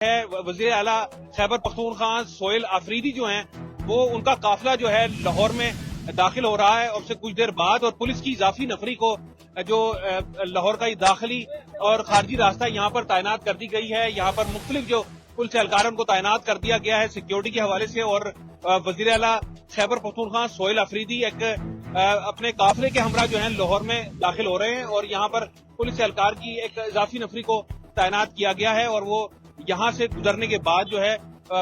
ہے وزیر اعلیٰ خیبر پختونخوا سہیل آفریدی جو ہیں وہ ان کا قافلہ جو ہے لاہور میں داخل ہو رہا ہے اور اس سے کچھ دیر بعد، اور پولیس کی اضافی نفری کو جو لاہور کا داخلی اور خارجی راستہ یہاں پر تعینات کر دی گئی ہے. یہاں پر مختلف جو پولیس اہلکار ان کو تعینات کر دیا گیا ہے سیکیورٹی کے حوالے سے. اور وزیر اعلیٰ خیبر پختونخوا سہیل آفریدی ایک اپنے قافلے کے ہمراہ جو ہیں لاہور میں داخل ہو رہے ہیں اور یہاں پر پولیس اہلکار کی ایک اضافی نفری کو تعینات کیا گیا ہے اور وہ یہاں سے گزرنے کے بعد جو ہے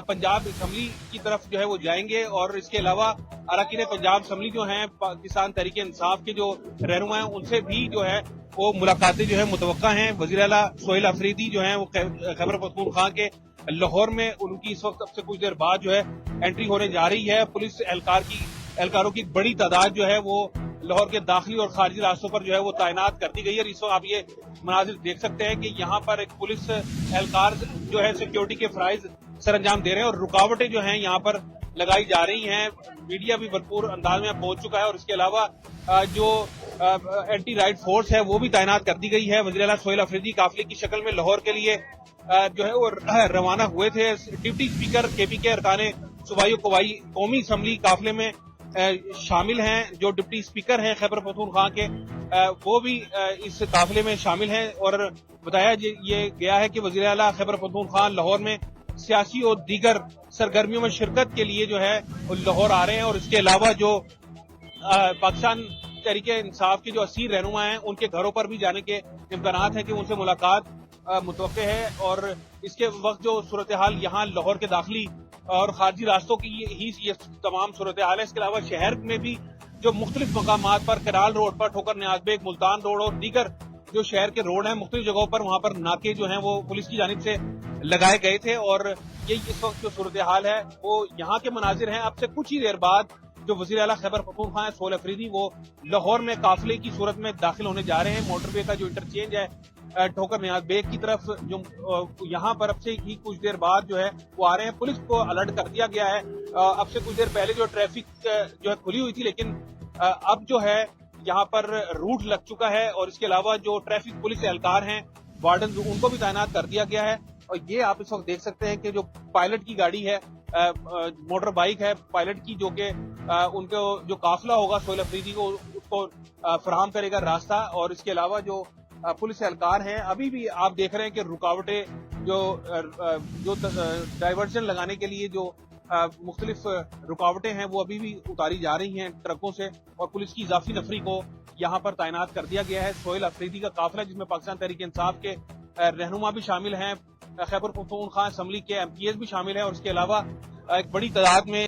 پنجاب اسمبلی کی طرف جو ہے وہ جائیں گے. اور اس کے علاوہ اراکین پنجاب اسمبلی جو ہیں پاکستان تحریک انصاف کے جو رہنما ہیں ان سے بھی جو ہے وہ ملاقاتیں جو ہے متوقع ہیں. وزیر اعلیٰ سہیل آفریدی جو ہیں وہ خیبر پختونخوا کے لاہور میں ان کی اس وقت اب سے کچھ دیر بعد جو ہے انٹری ہونے جا رہی ہے. پولیس اہلکاروں کی بڑی تعداد جو ہے وہ لاہور کے داخلی اور خارجی راستوں پر جو ہے وہ تعینات کر دی گئی ہے. اس وقت آپ یہ مناظر دیکھ سکتے ہیں کہ یہاں پر ایک پولیس اہلکار جو ہے سیکیورٹی کے فرائض سر انجام دے رہے ہیں اور رکاوٹیں جو ہیں یہاں پر لگائی جا رہی ہیں. میڈیا بھی بھرپور انداز میں پہنچ چکا ہے اور اس کے علاوہ جو اینٹی رائٹ فورس ہے وہ بھی تعینات کر دی گئی ہے. وزیر اعلیٰ سہیل آفریدی قافلے کی شکل میں لاہور کے لیے جو ہے وہ روانہ ہوئے تھے. ڈپٹی اسپیکر کے پی کے ارکان صوبائی و قومی اسمبلی قافلے میں شامل ہیں. جو ڈپٹی اسپیکر ہیں خیبر پختونخوا کے وہ بھی اس قافلے میں شامل ہیں اور بتایا یہ گیا ہے کہ وزیر اعلیٰ خیبر پختونخوا لاہور میں سیاسی اور دیگر سرگرمیوں میں شرکت کے لیے جو ہے لاہور آ رہے ہیں. اور اس کے علاوہ جو پاکستان تحریک انصاف کے جو اسیر رہنما ہیں ان کے گھروں پر بھی جانے کے امکانات ہیں کہ ان سے ملاقات متوقع ہے. اور اس کے وقت جو صورتحال یہاں لاہور کے داخلی اور خارجی راستوں کی ہی یہ تمام صورتحال ہے. اس کے علاوہ شہر میں بھی جو مختلف مقامات پر کرال روڈ پر ٹھوکر نیاز بیگ ملتان روڈ اور دیگر جو شہر کے روڈ ہیں مختلف جگہوں پر وہاں پر ناکے جو ہیں وہ پولیس کی جانب سے لگائے گئے تھے. اور یہ اس وقت جو صورتحال ہے وہ یہاں کے مناظر ہیں. اب سے کچھ ہی دیر بعد جو وزیر اعلیٰ خیبر پختونخوا سہیل آفریدی وہ لاہور میں قافلے کی صورت میں داخل ہونے جا رہے ہیں. موٹر وے کا جو انٹرچینج ہے ٹھوکر نیاز بیگ کی طرف جو یہاں پر اب سے ہی کچھ دیر بعد جو ہے وہ آ رہے ہیں. پولیس کو الرٹ کر دیا گیا ہے. اب سے کچھ دیر پہلے جو ٹریفک جو ہے کھلی ہوئی تھی لیکن اب جو ہے یہاں پر روٹ لگ چکا ہے. اور اس کے علاوہ جو ٹریفک پولیس اہلکار ہیں وارڈن ان کو بھی تعینات کر دیا گیا ہے. اور یہ آپ اس وقت دیکھ سکتے ہیں کہ جو پائلٹ کی گاڑی ہے موٹر بائک ہے پائلٹ کی جو کہ ان کو جو قافلہ ہوگا سہیل آفریدی کو اس کو فراہم کرے گا راستہ. اور اس کے علاوہ جو پولیس اہلکار ہیں ابھی بھی آپ دیکھ رہے ہیں کہ رکاوٹیں جو ڈائیورژن لگانے کے لیے جو مختلف رکاوٹیں ہیں وہ ابھی بھی اتاری جا رہی ہیں ٹرکوں سے. اور پولیس کی اضافی نفری کو یہاں پر تعینات کر دیا گیا ہے. سہیل آفریدی کا قافلہ جس میں پاکستان تحریک انصاف کے رہنما بھی شامل ہیں، خیبر پختونخوا اسمبلی کے ایم پی ایز بھی شامل ہیں اور اس کے علاوہ ایک بڑی تعداد میں